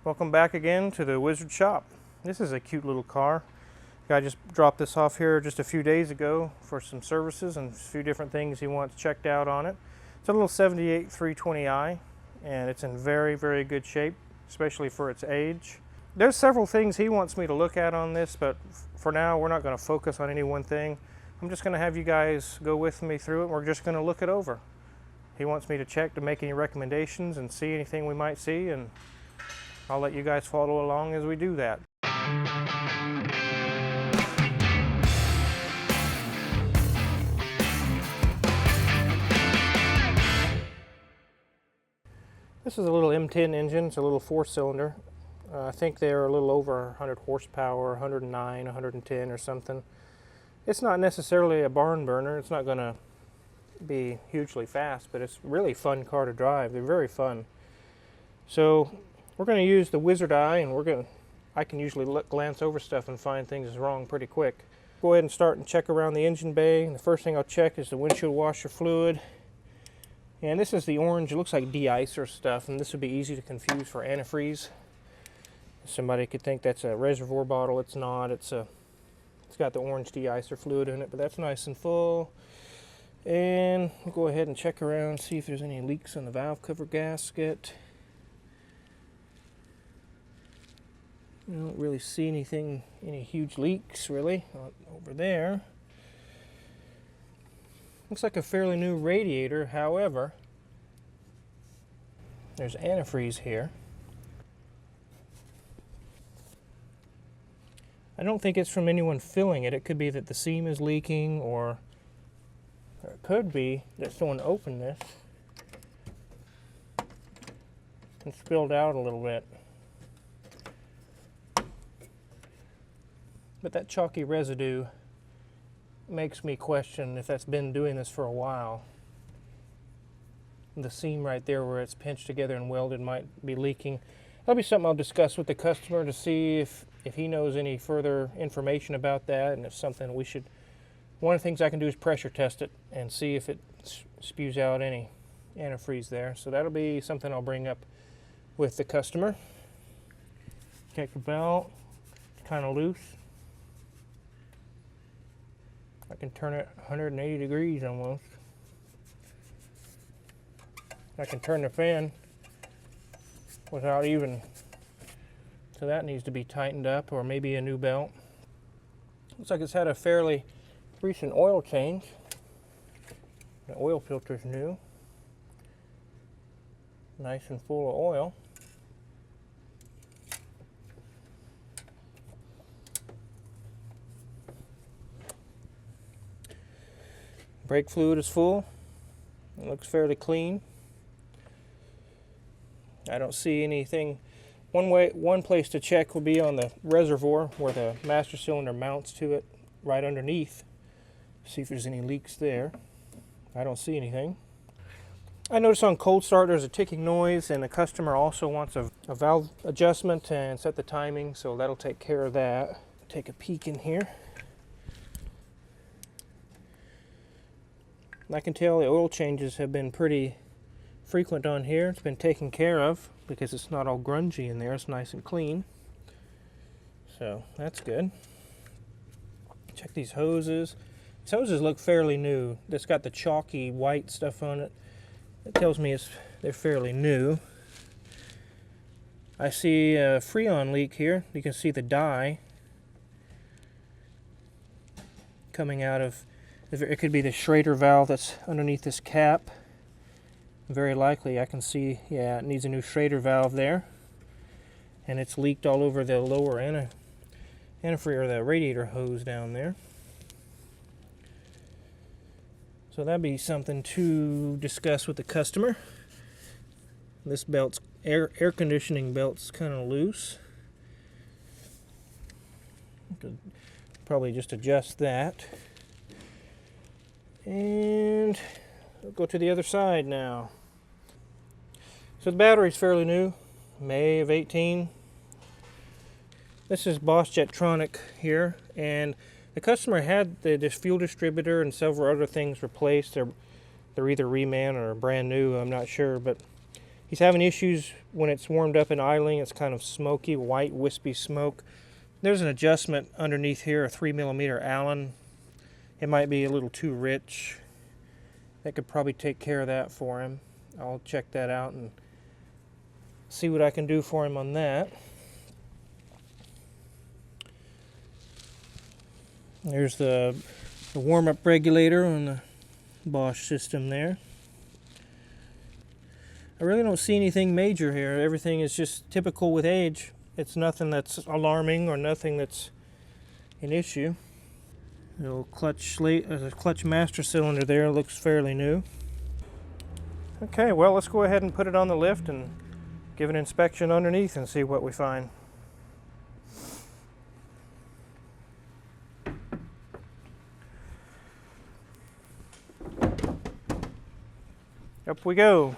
Welcome back again to the Wizard Shop. This is a cute little car. Guy just dropped this off here just a few days ago for some services and a few different things he wants checked out on it. It's a little 78 320i and it's in very, very good shape, especially for its age. There's several things he wants me to look at on this, but for now we're not going to focus on any one thing. I'm just going to have you guys go with me through it. We're just going to look it over. He wants me to check to make any recommendations and see anything we might see, and I'll let you guys follow along as we do that. This is a little M10 engine. It's a little 4-cylinder. I think they're a little over 100 horsepower, 109, 110 or something. It's not necessarily a barn burner. It's not going to be hugely fast, but it's a really fun car to drive. They're very fun. So we're going to use the Wizard Eye, and I can usually glance over stuff and find things wrong pretty quick. Go ahead and start and check around the engine bay. The first thing I'll check is the windshield washer fluid. And this is the orange. It looks like de-icer stuff, and this would be easy to confuse for antifreeze. Somebody could think that's a reservoir bottle. It's not. It's got the orange de-icer fluid in it, but that's nice and full. And we'll go ahead and check around, see if there's any leaks on the valve cover gasket. I don't really see anything, any huge leaks really over there. Looks like a fairly new radiator. However, there's antifreeze here. I don't think it's from anyone filling it. It could be that the seam is leaking, or it could be that someone opened this and spilled out a little bit. But that chalky residue makes me question if that's been doing this for a while. The seam right there where it's pinched together and welded might be leaking. That'll be something I'll discuss with the customer to see if he knows any further information about that, and if something we should. One of the things I can do is pressure test it and see if it spews out any antifreeze there. So that'll be something I'll bring up with the customer. Check the belt. It's kind of loose. I can turn it 180 degrees almost. I can turn the fan without even, so that needs to be tightened up, or maybe a new belt. Looks like it's had a fairly recent oil change. The oil filter's new. Nice and full of oil. Brake fluid is full. It looks fairly clean. I don't see anything. One place to check will be on the reservoir where the master cylinder mounts to it, right underneath. See if there's any leaks there. I don't see anything. I noticed on cold start there's a ticking noise, and the customer also wants a valve adjustment and set the timing, so that'll take care of that. Take a peek in here. I can tell the oil changes have been pretty frequent on here. It's been taken care of because it's not all grungy in there. It's nice and clean. So that's good. Check these hoses. These hoses look fairly new. It's got the chalky white stuff on it. It tells me they're fairly new. I see a Freon leak here. You can see the dye coming out of. It could be the Schrader valve that's underneath this cap. Very likely. I can see, yeah, it needs a new Schrader valve there. And it's leaked all over the lower antifreeze, or the radiator hose down there. So that'd be something to discuss with the customer. This belt's air conditioning belt's kind of loose. Could probably just adjust that. And we'll go to the other side now. So the battery's fairly new, May of 18. This is Bosch Jetronic here, and the customer had this fuel distributor and several other things replaced. They're either reman or brand new, I'm not sure, but He's having issues when it's warmed up and idling. It's kind of smoky, white, wispy smoke. There's an adjustment underneath here, a 3mm Allen. It might be a little too rich. That could probably take care of that for him. I'll check that out and see what I can do for him on that. There's the warm-up regulator on the Bosch system there. I really don't see anything major here. Everything is just typical with age. It's nothing that's alarming or nothing that's an issue. The little clutch master cylinder there looks fairly new. Okay, well, let's go ahead and put it on the lift and give an inspection underneath and see what we find. Up we go.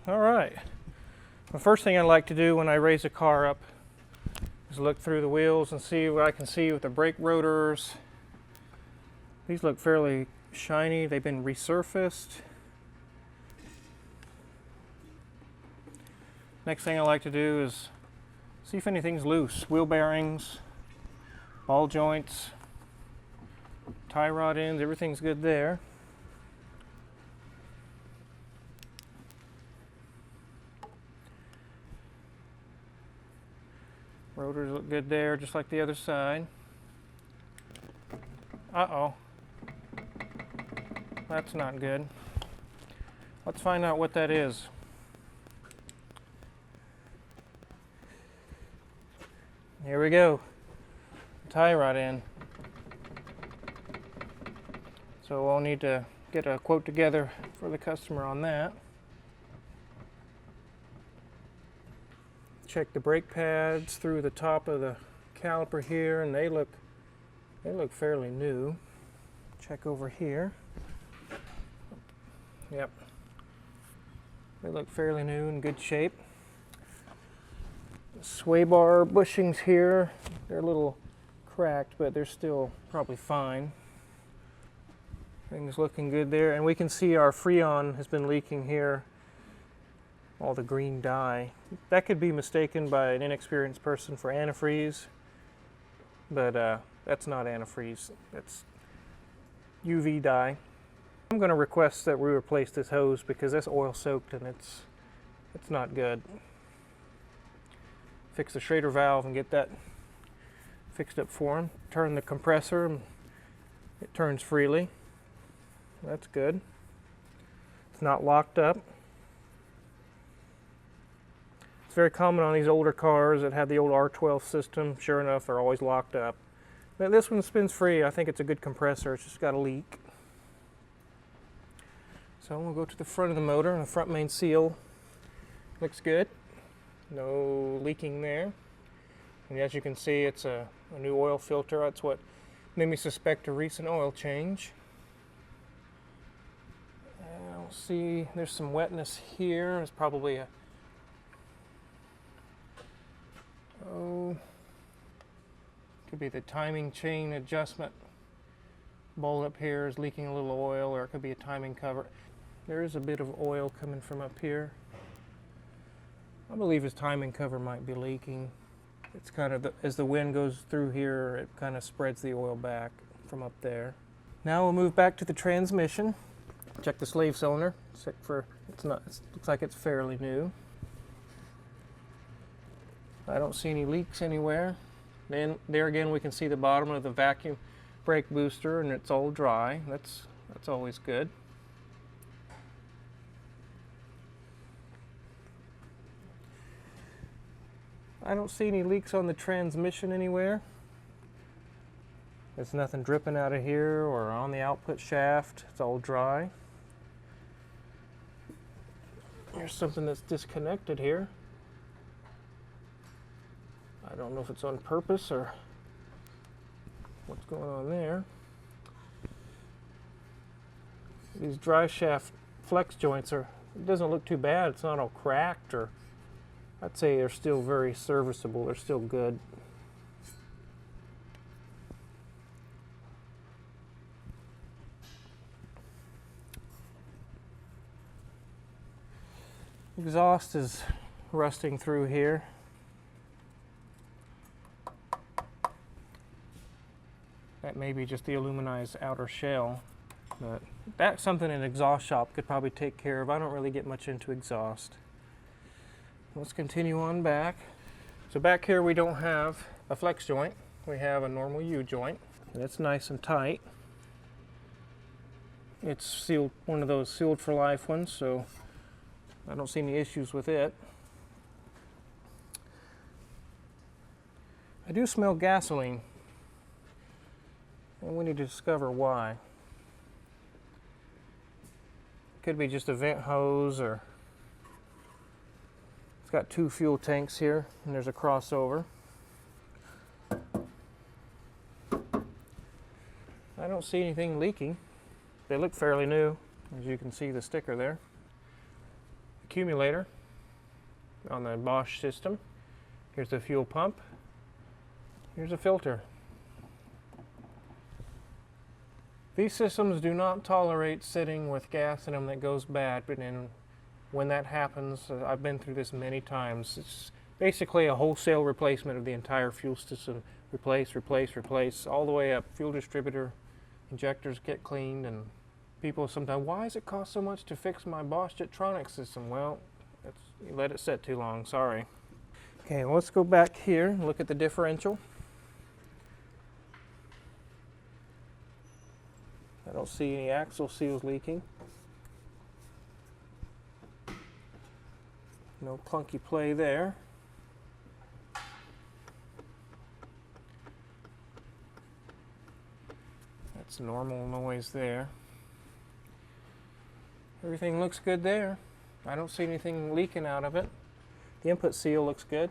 All right. The first thing I like to do when I raise a car up is look through the wheels and see what I can see with the brake rotors. These look fairly shiny. They've been resurfaced. Next thing I like to do is see if anything's loose. Wheel bearings, ball joints, tie rod ends, everything's good there. Rotors look good there, just like the other side. Uh-oh. That's not good. Let's find out what that is. Here we go. Tie rod end. So we'll need to get a quote together for the customer on that. Check the brake pads through the top of the caliper here, and they look fairly new. Check over here. Yep. They look fairly new, in good shape. The sway bar bushings here, they're a little cracked, but they're still probably fine. Things looking good there, and we can see our Freon has been leaking here. All the green dye. That could be mistaken by an inexperienced person for antifreeze, but that's not antifreeze. That's UV dye. I'm going to request that we replace this hose because that's oil soaked and it's not good. Fix the Schrader valve and get that fixed up for him. Turn the compressor and it turns freely. That's good. It's not locked up. It's very common on these older cars that have the old R12 system. Sure enough, they're always locked up. But this one spins free. I think it's a good compressor. It's just got a leak. So we'll go to the front of the motor, and the front main seal looks good. No leaking there. And as you can see, it's a new oil filter. That's what made me suspect a recent oil change. I don't see, there's some wetness here. It's probably a could be the timing chain adjustment. Bolt up here is leaking a little oil, or it could be a timing cover. There is a bit of oil coming from up here. I believe his timing cover might be leaking. It's kind of, as the wind goes through here, it kind of spreads the oil back from up there. Now we'll move back to the transmission. Check the slave cylinder. Check for, it looks like it's fairly new. I don't see any leaks anywhere. Then there again we can see the bottom of the vacuum brake booster, and it's all dry. That's always good. I don't see any leaks on the transmission anywhere. There's nothing dripping out of here or on the output shaft. It's all dry. There's something that's disconnected here. I don't know if it's on purpose or what's going on there. These drive shaft flex joints it doesn't look too bad. It's not all cracked or I'd say they're still very serviceable. They're still good. Exhaust is rusting through here. That may be just the aluminized outer shell, but that's something an exhaust shop could probably take care of. I don't really get much into exhaust. Let's continue on back. So back here we don't have a flex joint. We have a normal U-joint. It's nice and tight. It's sealed, one of those sealed for life ones, so I don't see any issues with it. I do smell gasoline, and we need to discover why. Could be just a vent hose, or it's got two fuel tanks here, and there's a crossover. I don't see anything leaking. They look fairly new, as you can see the sticker there. Accumulator on the Bosch system. Here's the fuel pump. Here's a filter. These systems do not tolerate sitting with gas in them that goes bad, but when that happens, I've been through this many times. It's basically a wholesale replacement of the entire fuel system. Replace, replace, replace, all the way up. Fuel distributor, injectors get cleaned, and people sometimes, why does it cost so much to fix my Bosch Jetronic system? Well, you let it sit too long, sorry. Okay, well, let's go back here and look at the differential. I don't see any axle seals leaking. No clunky play there. That's normal noise there. Everything looks good there. I don't see anything leaking out of it. The input seal looks good.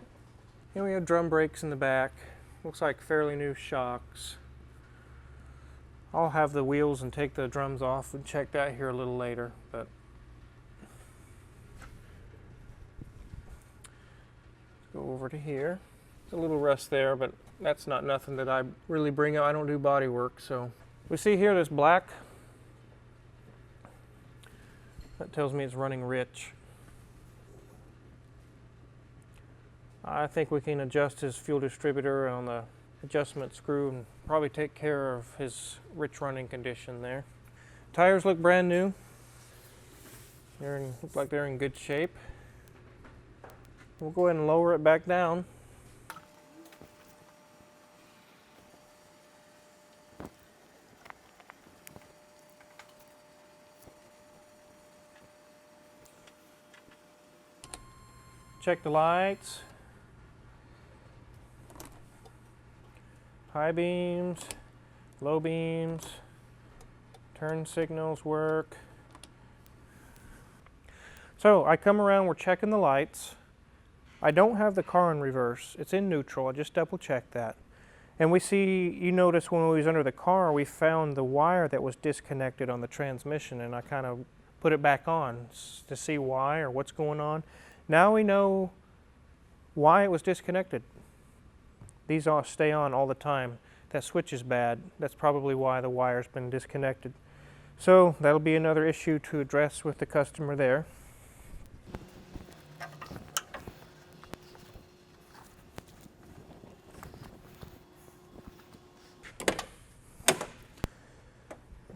And we have drum brakes in the back. Looks like fairly new shocks. I'll have the wheels and take the drums off and check that here a little later. But let's go over to here. There's a little rust there, but that's not nothing that I really bring up. I don't do body work, so. We see here this black. That tells me it's running rich. I think we can adjust his fuel distributor on the adjustment screw and probably take care of his rich running condition there. Tires look brand new. Look like they're in good shape. We'll go ahead and lower it back down. Check the lights. High beams, low beams, turn signals work. So I come around, we're checking the lights. I don't have the car in reverse. It's in neutral. I just double checked that. And we see, you notice when we was under the car, we found the wire that was disconnected on the transmission, and I kind of put it back on to see why or what's going on. Now we know why it was disconnected. These all stay on all the time. That switch is bad. That's probably why the wire's been disconnected. So that'll be another issue to address with the customer there.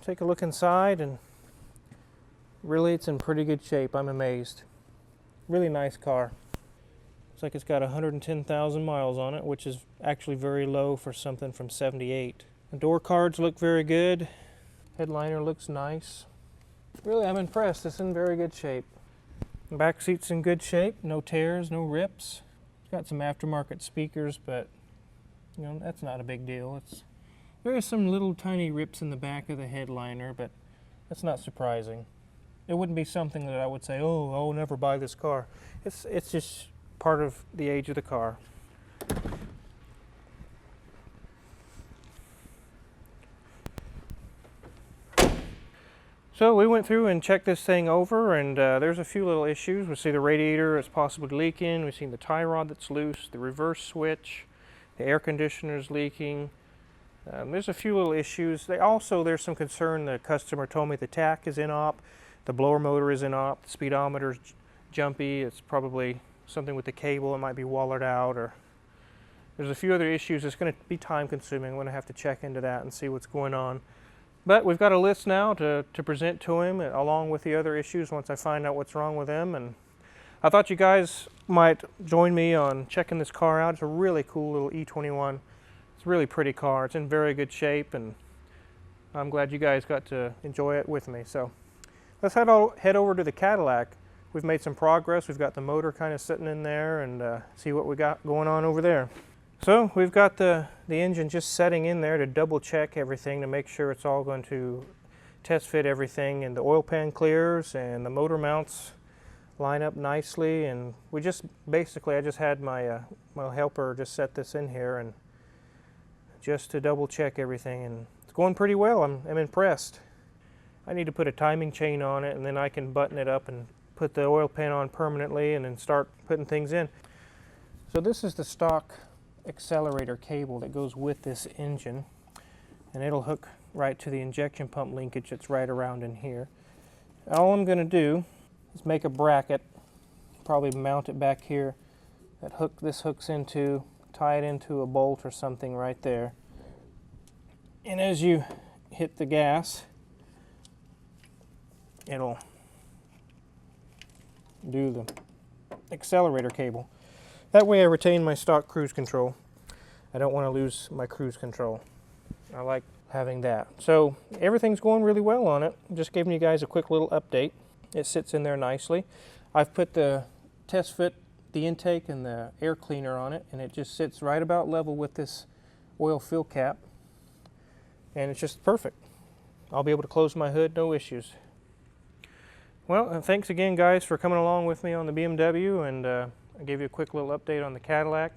Take a look inside, and really it's in pretty good shape. I'm amazed. Really nice car. Looks like it's got 110,000 miles on it, which is actually very low for something from '78. The door cards look very good. Headliner looks nice. Really, I'm impressed. It's in very good shape. The back seat's in good shape. No tears, no rips. It's got some aftermarket speakers, but you know, that's not a big deal. There are some little tiny rips in the back of the headliner, but that's not surprising. It wouldn't be something that I would say, oh, I'll never buy this car. It's just part of the age of the car. So we went through and checked this thing over, and there's a few little issues. We see the radiator is possibly leaking. We've seen the tie rod that's loose, the reverse switch, the air conditioner is leaking. There's a few little issues. There's some concern. The customer told me the tach is in op, the blower motor is in op, the speedometer's jumpy. It's probably something with the cable. It might be wallered out, or there's a few other issues. It's going to be time consuming. I'm going to have to check into that and see what's going on. But we've got a list now to present to him, along with the other issues once I find out what's wrong with them. And I thought you guys might join me on checking this car out. It's a really cool little E21. It's a really pretty car. It's in very good shape, and I'm glad you guys got to enjoy it with me. So let's head over to the Cadillac. We've made some progress. We've got the motor kind of sitting in there, and see what we got going on over there. So we've got the engine just setting in there to double check everything to make sure it's all going to test fit everything, and the oil pan clears and the motor mounts line up nicely. And I just had my helper just set this in here and just to double check everything, and it's going pretty well. I'm impressed. I need to put a timing chain on it, and then I can button it up and put the oil pan on permanently and then start putting things in. So this is the stock accelerator cable that goes with this engine, and it'll hook right to the injection pump linkage that's right around in here. All I'm going to do is make a bracket, probably mount it back here, this hooks into, tie it into a bolt or something right there, and as you hit the gas, it'll do the accelerator cable. That way I retain my stock cruise control. I don't want to lose my cruise control. I like having that. So everything's going really well on it. Just giving you guys a quick little update. It sits in there nicely. I've put the test fit, the intake and the air cleaner on it, and it just sits right about level with this oil fill cap. And it's just perfect. I'll be able to close my hood, no issues. Well, thanks again guys for coming along with me on the BMW, and I gave you a quick little update on the Cadillac.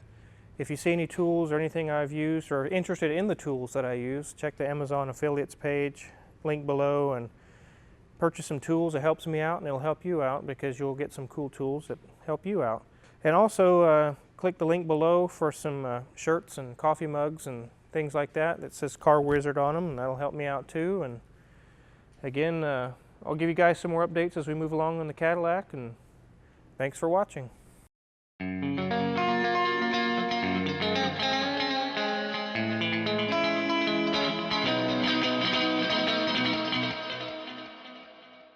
If you see any tools or anything I've used, or interested in the tools that I use, check the Amazon affiliates page, link below, and purchase some tools. It helps me out and it'll help you out, because you'll get some cool tools that help you out. And also click the link below for some shirts and coffee mugs and things like that says Car Wizard on them, and that'll help me out too. And again, I'll give you guys some more updates as we move along on the Cadillac, and thanks for watching.